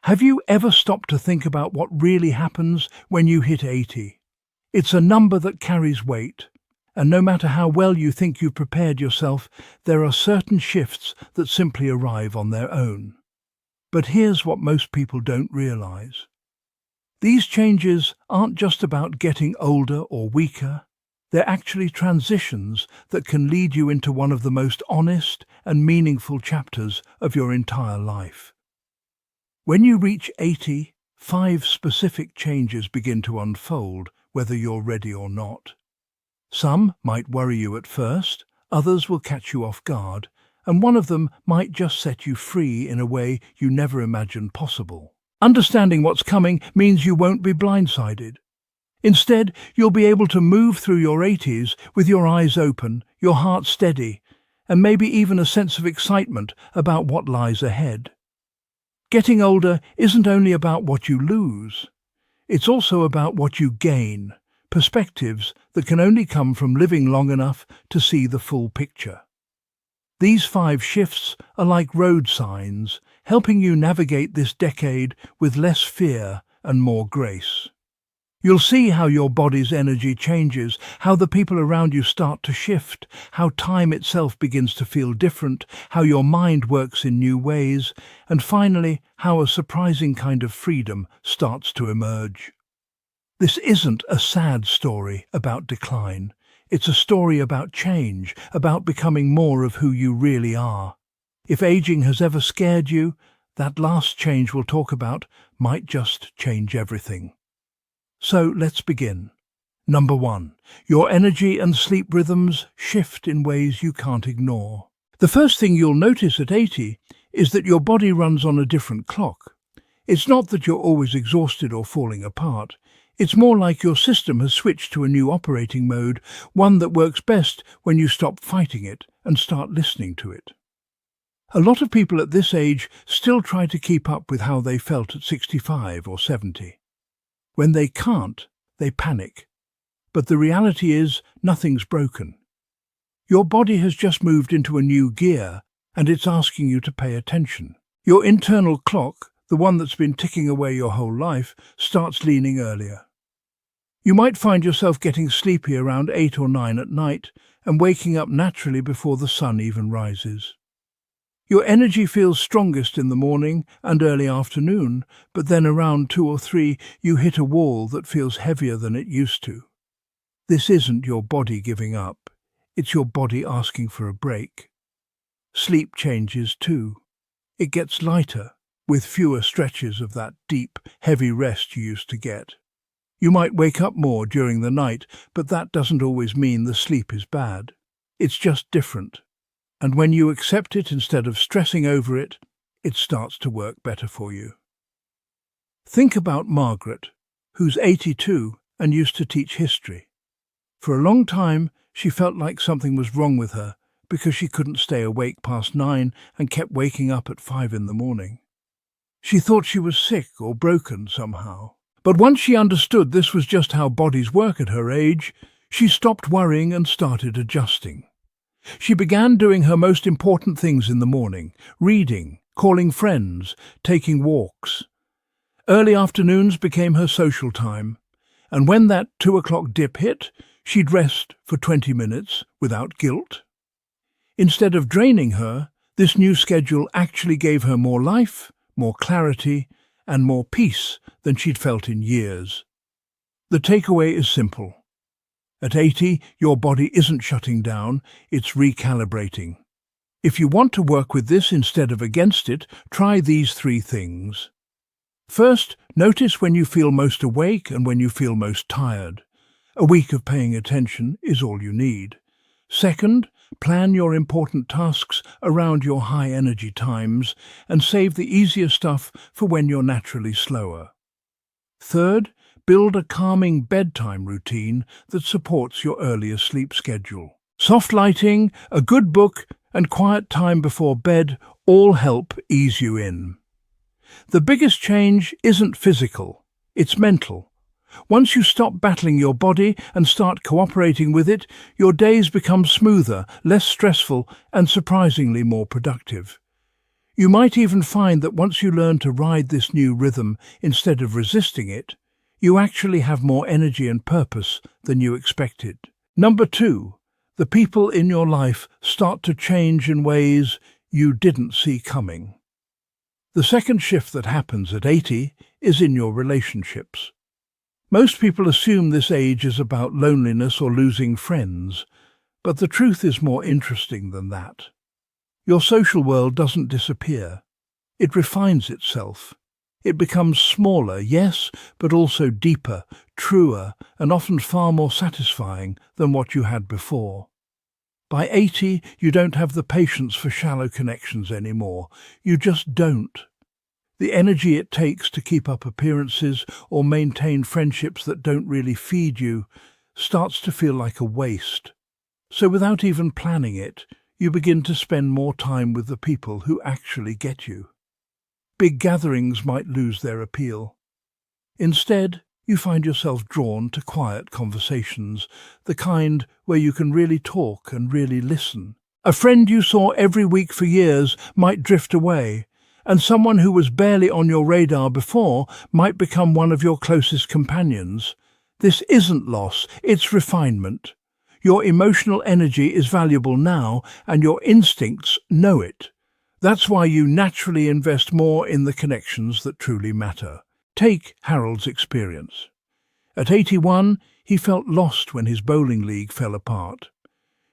Have you ever stopped to think about what really happens when you hit 80? It's a number that carries weight, and no matter how well you think you've prepared yourself, there are certain shifts that simply arrive on their own. But here's what most people don't realize. These changes aren't just about getting older or weaker. They're actually transitions that can lead you into one of the most honest and meaningful chapters of your entire life. When you reach 80, 5 specific changes begin to unfold, whether you're ready or not. Some might worry you at first, others will catch you off guard, and one of them might just set you free in a way you never imagined possible. Understanding what's coming means you won't be blindsided. Instead, you'll be able to move through your 80s with your eyes open, your heart steady, and maybe even a sense of excitement about what lies ahead. Getting older isn't only about what you lose. It's also about what you gain, perspectives that can only come from living long enough to see the full picture. These 5 shifts are like road signs, helping you navigate this decade with less fear and more grace. You'll see how your body's energy changes, how the people around you start to shift, how time itself begins to feel different, how your mind works in new ways, and finally, how a surprising kind of freedom starts to emerge. This isn't a sad story about decline. It's a story about change, about becoming more of who you really are. If aging has ever scared you, that last change we'll talk about might just change everything. So let's begin. Number 1. Your energy and sleep rhythms shift in ways you can't ignore. The first thing you'll notice at 80 is that your body runs on a different clock. It's not that you're always exhausted or falling apart. It's more like your system has switched to a new operating mode, one that works best when you stop fighting it and start listening to it. A lot of people at this age still try to keep up with how they felt at 65 or 70. When they can't, they panic. But the reality is, nothing's broken. Your body has just moved into a new gear, and it's asking you to pay attention. Your internal clock, the one that's been ticking away your whole life, starts leaning earlier. You might find yourself getting sleepy around 8 or 9 at night and waking up naturally before the sun even rises. Your energy feels strongest in the morning and early afternoon, but then around 2 or 3 you hit a wall that feels heavier than it used to. This isn't your body giving up, it's your body asking for a break. Sleep changes too. It gets lighter, with fewer stretches of that deep, heavy rest you used to get. You might wake up more during the night, but that doesn't always mean the sleep is bad. It's just different. And when you accept it instead of stressing over it, it starts to work better for you. Think about Margaret, who's 82 and used to teach history. For a long time, she felt like something was wrong with her because she couldn't stay awake past 9 and kept waking up at 5 in the morning. She thought she was sick or broken somehow. But once she understood this was just how bodies work at her age, she stopped worrying and started adjusting. She began doing her most important things in the morning: reading, calling friends, taking walks. Early afternoons became her social time, and when that 2 o'clock dip hit, she'd rest for 20 minutes without guilt. Instead of draining her, this new schedule actually gave her more life, more clarity, and more peace than she'd felt in years. The takeaway is simple. At 80, your body isn't shutting down, it's recalibrating. If you want to work with this instead of against it, try these 3 things. First, notice when you feel most awake and when you feel most tired. A week of paying attention is all you need. Second, plan your important tasks around your high-energy times and save the easier stuff for when you're naturally slower. Third, build a calming bedtime routine that supports your earlier sleep schedule. Soft lighting, a good book, and quiet time before bed all help ease you in. The biggest change isn't physical, it's mental. Once you stop battling your body and start cooperating with it, your days become smoother, less stressful, and surprisingly more productive. You might even find that once you learn to ride this new rhythm instead of resisting it, you actually have more energy and purpose than you expected. Number 2, the people in your life start to change in ways you didn't see coming. The second shift that happens at 80 is in your relationships. Most people assume this age is about loneliness or losing friends, but the truth is more interesting than that. Your social world doesn't disappear. It refines itself. It becomes smaller, yes, but also deeper, truer, and often far more satisfying than what you had before. By 80, you don't have the patience for shallow connections anymore. You just don't. The energy it takes to keep up appearances or maintain friendships that don't really feed you starts to feel like a waste. So without even planning it, you begin to spend more time with the people who actually get you. Big gatherings might lose their appeal. Instead, you find yourself drawn to quiet conversations, the kind where you can really talk and really listen. A friend you saw every week for years might drift away, and someone who was barely on your radar before might become one of your closest companions. This isn't loss, it's refinement. Your emotional energy is valuable now, and your instincts know it. That's why you naturally invest more in the connections that truly matter. Take Harold's experience. At 81, he felt lost when his bowling league fell apart.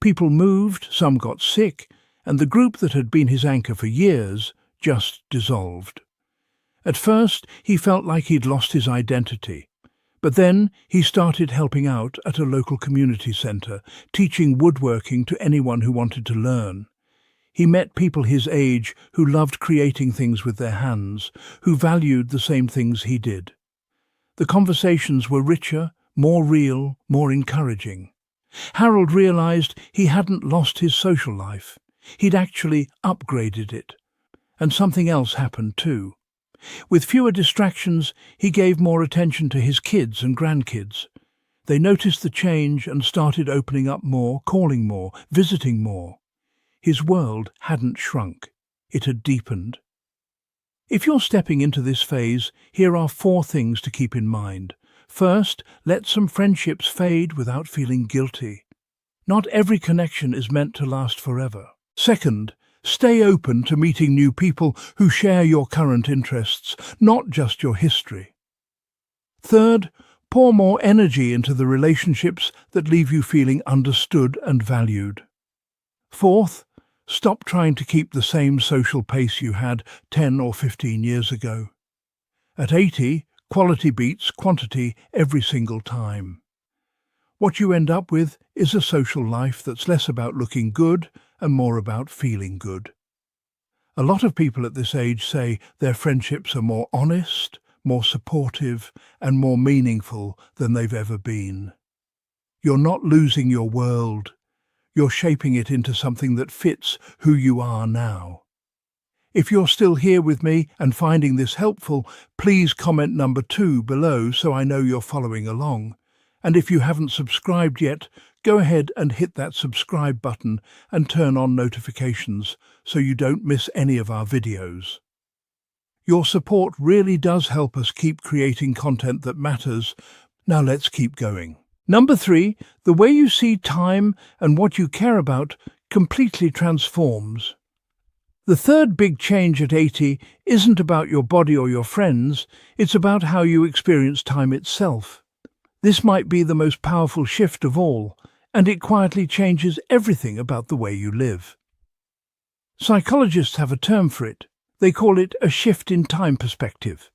People moved, some got sick, and the group that had been his anchor for years just dissolved. At first, he felt like he'd lost his identity. But then he started helping out at a local community centre, teaching woodworking to anyone who wanted to learn. He met people his age who loved creating things with their hands, who valued the same things he did. The conversations were richer, more real, more encouraging. Harold realised he hadn't lost his social life. He'd actually upgraded it. And something else happened too. With fewer distractions, he gave more attention to his kids and grandkids. They noticed the change and started opening up more, calling more, visiting more. His world hadn't shrunk, it had deepened. If you're stepping into this phase, here are 4 things to keep in mind. First, let some friendships fade without feeling guilty. Not every connection is meant to last forever. Second, stay open to meeting new people who share your current interests, not just your history. Third, pour more energy into the relationships that leave you feeling understood and valued. Fourth, stop trying to keep the same social pace you had 10 or 15 years ago. At 80, quality beats quantity every single time. What you end up with is a social life that's less about looking good and more about feeling good. A lot of people at this age say their friendships are more honest, more supportive, and more meaningful than they've ever been. You're not losing your world. You're shaping it into something that fits who you are now. If you're still here with me and finding this helpful, please comment number 2 below so I know you're following along. And if you haven't subscribed yet, go ahead and hit that subscribe button and turn on notifications so you don't miss any of our videos. Your support really does help us keep creating content that matters. Now let's keep going. Number 3, the way you see time and what you care about completely transforms. The third big change at 80 isn't about your body or your friends, it's about how you experience time itself. This might be the most powerful shift of all, and it quietly changes everything about the way you live. Psychologists have a term for it. They call it a shift in time perspective.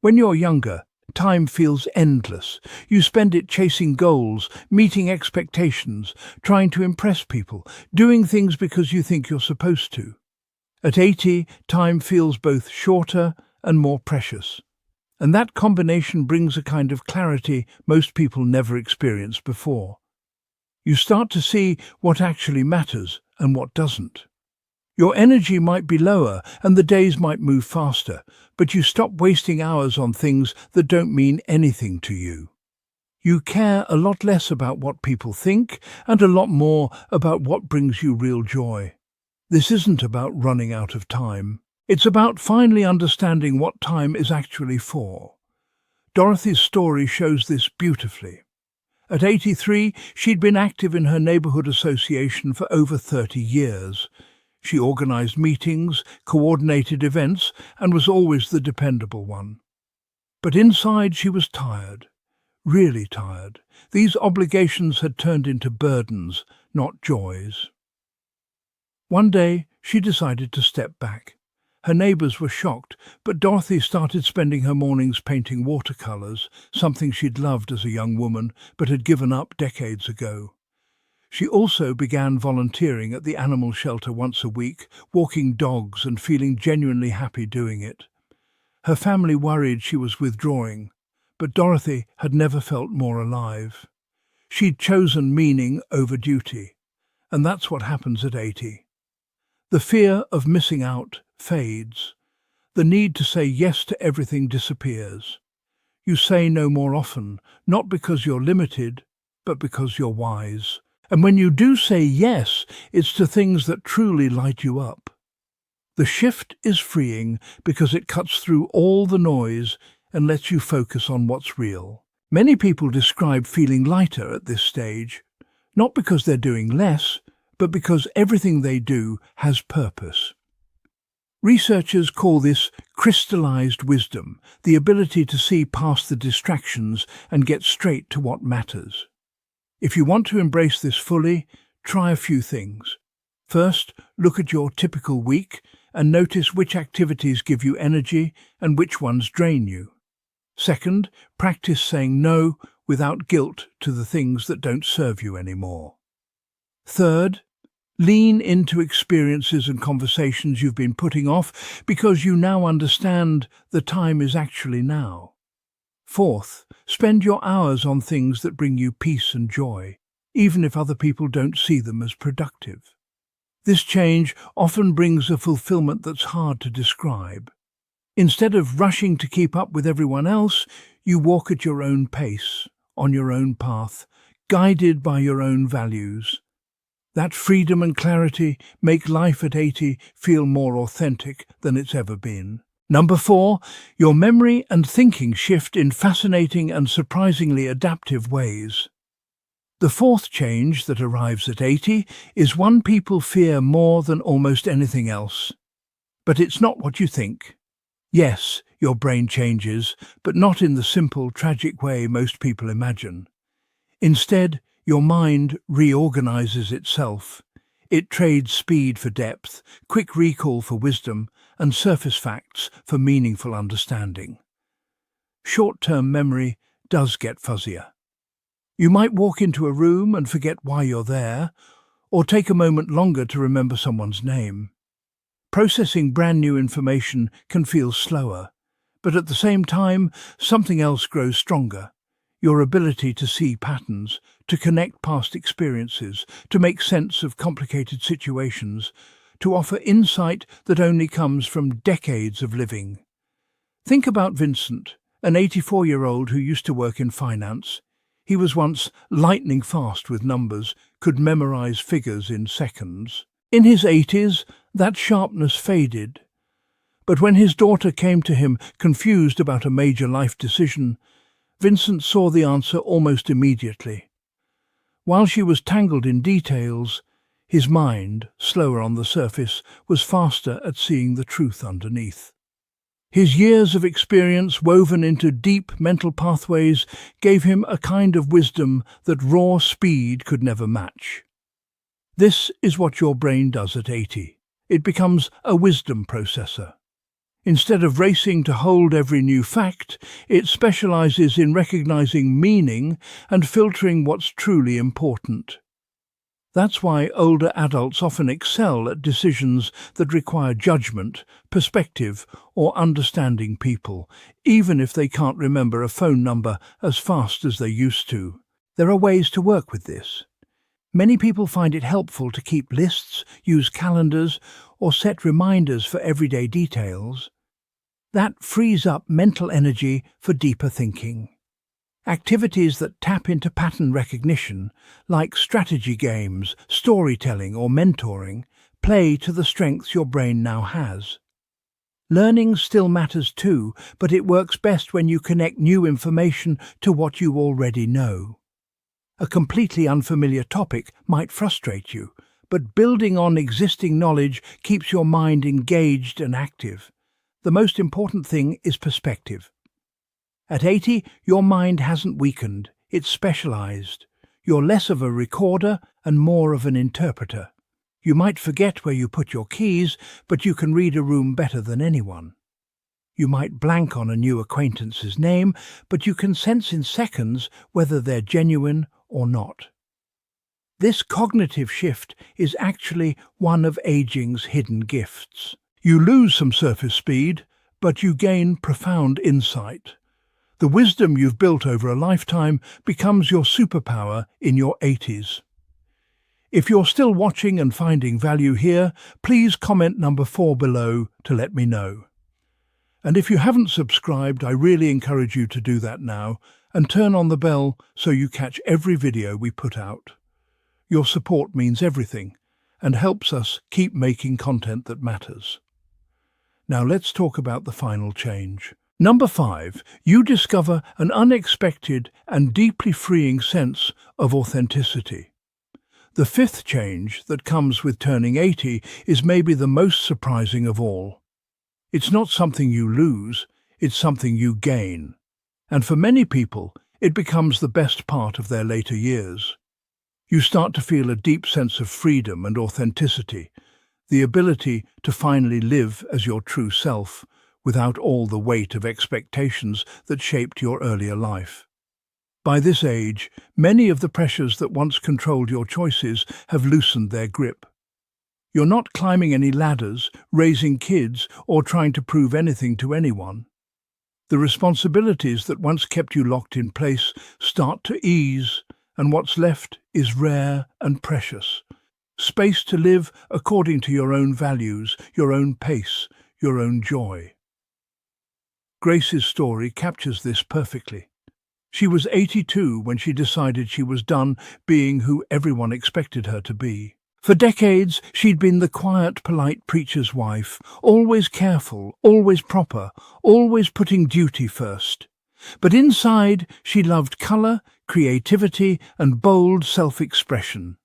When you're younger, time feels endless. You spend it chasing goals, meeting expectations, trying to impress people, doing things because you think you're supposed to. At 80, time feels both shorter and more precious. And that combination brings a kind of clarity most people never experienced before. You start to see what actually matters and what doesn't. Your energy might be lower and the days might move faster, but you stop wasting hours on things that don't mean anything to you. You care a lot less about what people think and a lot more about what brings you real joy. This isn't about running out of time. It's about finally understanding what time is actually for. Dorothy's story shows this beautifully. At 83, she'd been active in her neighborhood association for over 30 years. She organized meetings, coordinated events, and was always the dependable one. But inside she was tired, really tired. These obligations had turned into burdens, not joys. One day, she decided to step back. Her neighbours were shocked, but Dorothy started spending her mornings painting watercolours, something she'd loved as a young woman but had given up decades ago. She also began volunteering at the animal shelter once a week, walking dogs and feeling genuinely happy doing it. Her family worried she was withdrawing, but Dorothy had never felt more alive. She'd chosen meaning over duty, and that's what happens at 80. The fear of missing out fades. The need to say yes to everything disappears. You say no more often, not because you're limited, but because you're wise. And when you do say yes, it's to things that truly light you up. The shift is freeing because it cuts through all the noise and lets you focus on what's real. Many people describe feeling lighter at this stage, not because they're doing less, but because everything they do has purpose. Researchers call this crystallized wisdom, the ability to see past the distractions and get straight to what matters. If you want to embrace this fully, try a few things. First, look at your typical week and notice which activities give you energy and which ones drain you. Second, practice saying no without guilt to the things that don't serve you anymore. Third, lean into experiences and conversations you've been putting off because you now understand the time is actually now. Fourth, spend your hours on things that bring you peace and joy, even if other people don't see them as productive. This change often brings a fulfillment that's hard to describe. Instead of rushing to keep up with everyone else, you walk at your own pace, on your own path, guided by your own values. That freedom and clarity make life at 80 feel more authentic than it's ever been. Number 4, your memory and thinking shift in fascinating and surprisingly adaptive ways. The fourth change that arrives at 80 is one people fear more than almost anything else. But it's not what you think. Yes, your brain changes, but not in the simple, tragic way most people imagine. Instead, your mind reorganizes itself. It trades speed for depth, quick recall for wisdom, and surface facts for meaningful understanding. Short-term memory does get fuzzier. You might walk into a room and forget why you're there, or take a moment longer to remember someone's name. Processing brand new information can feel slower, but at the same time, something else grows stronger. Your ability to see patterns, to connect past experiences, to make sense of complicated situations, to offer insight that only comes from decades of living. Think about Vincent, an 84-year-old who used to work in finance. He was once lightning fast with numbers, could memorize figures in seconds. In his 80s, that sharpness faded. But when his daughter came to him confused about a major life decision, Vincent saw the answer almost immediately. While she was tangled in details, his mind, slower on the surface, was faster at seeing the truth underneath. His years of experience woven into deep mental pathways gave him a kind of wisdom that raw speed could never match. This is what your brain does at 80. It becomes a wisdom processor. Instead of racing to hold every new fact, it specializes in recognizing meaning and filtering what's truly important. That's why older adults often excel at decisions that require judgment, perspective, or understanding people, even if they can't remember a phone number as fast as they used to. There are ways to work with this. Many people find it helpful to keep lists, use calendars, or set reminders for everyday details. That frees up mental energy for deeper thinking. Activities that tap into pattern recognition, like strategy games, storytelling, or mentoring, play to the strengths your brain now has. Learning still matters too, but it works best when you connect new information to what you already know. A completely unfamiliar topic might frustrate you, but building on existing knowledge keeps your mind engaged and active. The most important thing is perspective. At 80, your mind hasn't weakened, it's specialized. You're less of a recorder and more of an interpreter. You might forget where you put your keys, but you can read a room better than anyone. You might blank on a new acquaintance's name, but you can sense in seconds whether they're genuine or not. This cognitive shift is actually one of aging's hidden gifts. You lose some surface speed, but you gain profound insight. The wisdom you've built over a lifetime becomes your superpower in your 80s. If you're still watching and finding value here, please comment number 4 below to let me know. And if you haven't subscribed, I really encourage you to do that now and turn on the bell so you catch every video we put out. Your support means everything and helps us keep making content that matters. Now let's talk about the final change. Number 5, you discover an unexpected and deeply freeing sense of authenticity. The 5th change that comes with turning 80 is maybe the most surprising of all. It's not something you lose, it's something you gain. And for many people, it becomes the best part of their later years. You start to feel a deep sense of freedom and authenticity, the ability to finally live as your true self, without all the weight of expectations that shaped your earlier life. By this age, many of the pressures that once controlled your choices have loosened their grip. You're not climbing any ladders, raising kids, or trying to prove anything to anyone. The responsibilities that once kept you locked in place start to ease, and what's left is rare and precious. Space to live according to your own values, your own pace, your own joy. Grace's story captures this perfectly. She was 82 when she decided she was done being who everyone expected her to be. For decades, she'd been the quiet, polite preacher's wife, always careful, always proper, always putting duty first. But inside, she loved colour, creativity, and bold self-expression.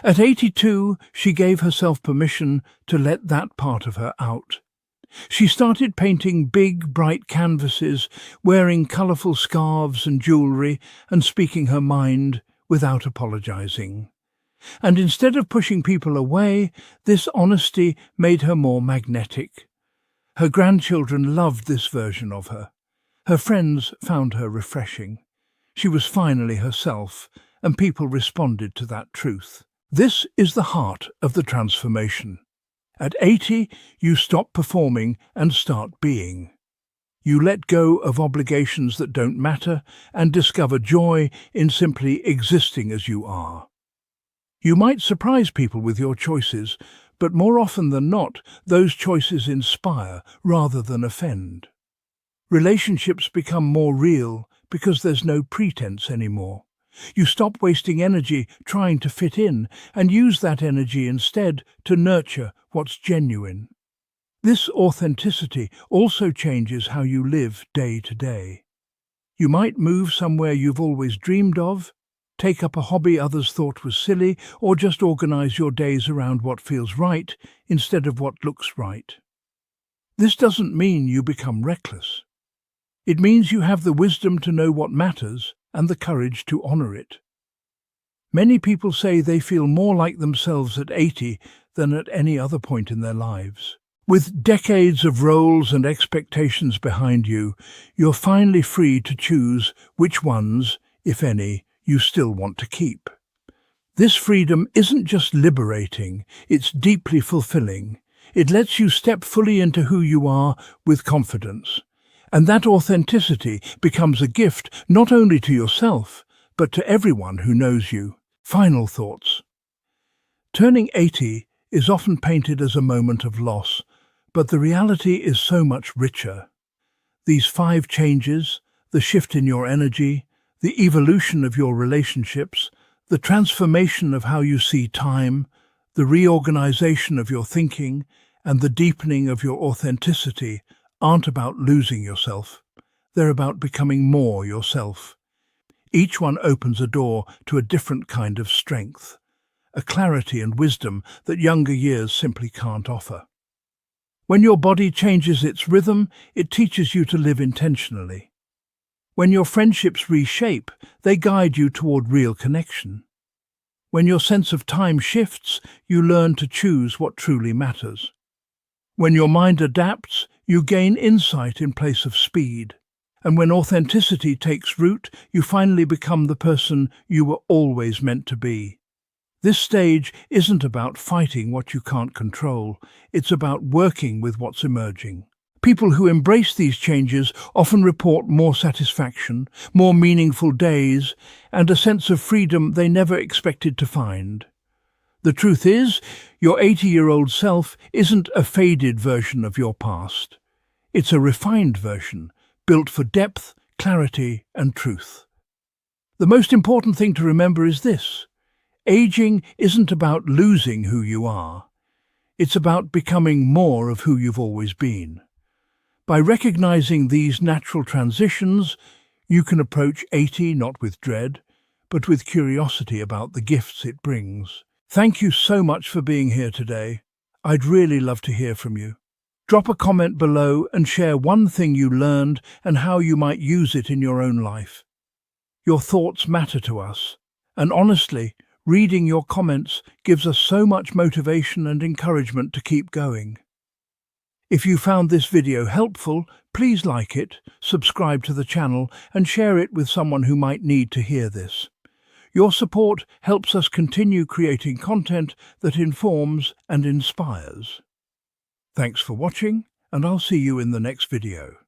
At 82, she gave herself permission to let that part of her out. She started painting big, bright canvases, wearing colourful scarves and jewellery, and speaking her mind without apologising. And instead of pushing people away, this honesty made her more magnetic. Her grandchildren loved this version of her. Her friends found her refreshing. She was finally herself, and people responded to that truth. This is the heart of the transformation. At 80, you stop performing and start being. You let go of obligations that don't matter and discover joy in simply existing as you are. You might surprise people with your choices, but more often than not, those choices inspire rather than offend. Relationships become more real because there's no pretense anymore. You stop wasting energy trying to fit in and use that energy instead to nurture what's genuine. This authenticity also changes how you live day to day. You might move somewhere you've always dreamed of, take up a hobby others thought was silly, or just organize your days around what feels right instead of what looks right. This doesn't mean you become reckless. It means you have the wisdom to know what matters and the courage to honor it. Many people say they feel more like themselves at 80 than at any other point in their lives. With decades of roles and expectations behind you, you're finally free to choose which ones, if any, you still want to keep. This freedom isn't just liberating, it's deeply fulfilling. It lets you step fully into who you are with confidence. And that authenticity becomes a gift not only to yourself, but to everyone who knows you. Final thoughts. Turning 80 is often painted as a moment of loss, but the reality is so much richer. These 5 changes, the shift in your energy, the evolution of your relationships, the transformation of how you see time, the reorganization of your thinking, and the deepening of your authenticity aren't about losing yourself. They're about becoming more yourself. Each one opens a door to a different kind of strength, a clarity and wisdom that younger years simply can't offer. When your body changes its rhythm, it teaches you to live intentionally. When your friendships reshape, they guide you toward real connection. When your sense of time shifts, you learn to choose what truly matters. When your mind adapts, you gain insight in place of speed. And when authenticity takes root, you finally become the person you were always meant to be. This stage isn't about fighting what you can't control, it's about working with what's emerging. People who embrace these changes often report more satisfaction, more meaningful days, and a sense of freedom they never expected to find. The truth is, your 80-year-old self isn't a faded version of your past. It's a refined version, built for depth, clarity, and truth. The most important thing to remember is this: aging isn't about losing who you are. It's about becoming more of who you've always been. By recognizing these natural transitions, you can approach 80 not with dread, but with curiosity about the gifts it brings. Thank you so much for being here today. I'd really love to hear from you. Drop a comment below and share one thing you learned and how you might use it in your own life. Your thoughts matter to us, and honestly, reading your comments gives us so much motivation and encouragement to keep going. If you found this video helpful, please like it, subscribe to the channel, and share it with someone who might need to hear this. Your support helps us continue creating content that informs and inspires. Thanks for watching, and I'll see you in the next video.